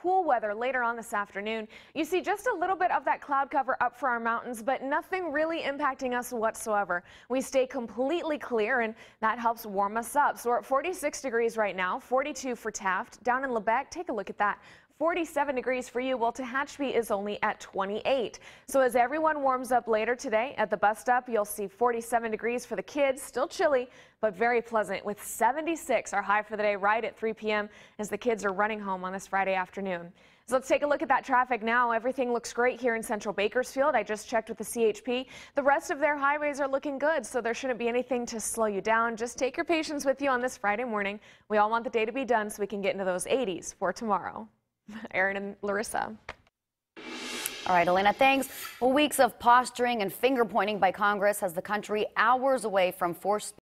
cool weather later on this afternoon. You see just a little bit of that cloud cover up for our mountains, but nothing really impacting us whatsoever. We stay completely clear, and that helps warm us up. So we're at 46 degrees right now, 42 for Taft. Down in Lebec, take a look at that. 47 degrees for you, while Tehachapi is only at 28. So as everyone warms up later today at the bus stop, you'll see 47 degrees for the kids, still chilly, but very pleasant, with 76 our high for the day right at 3 p.m. as the kids are running home on this Friday afternoon. So let's take a look at that traffic now. Everything looks great here in central Bakersfield. I just checked with the CHP. The rest of their highways are looking good, so there shouldn't be anything to slow you down. Just take your patience with you on this Friday morning. We all want the day to be done so we can get into those 80s for tomorrow. Aaron and Larissa. All right, Elena, thanks. Well, weeks of posturing and finger pointing by Congress has the country hours away from forced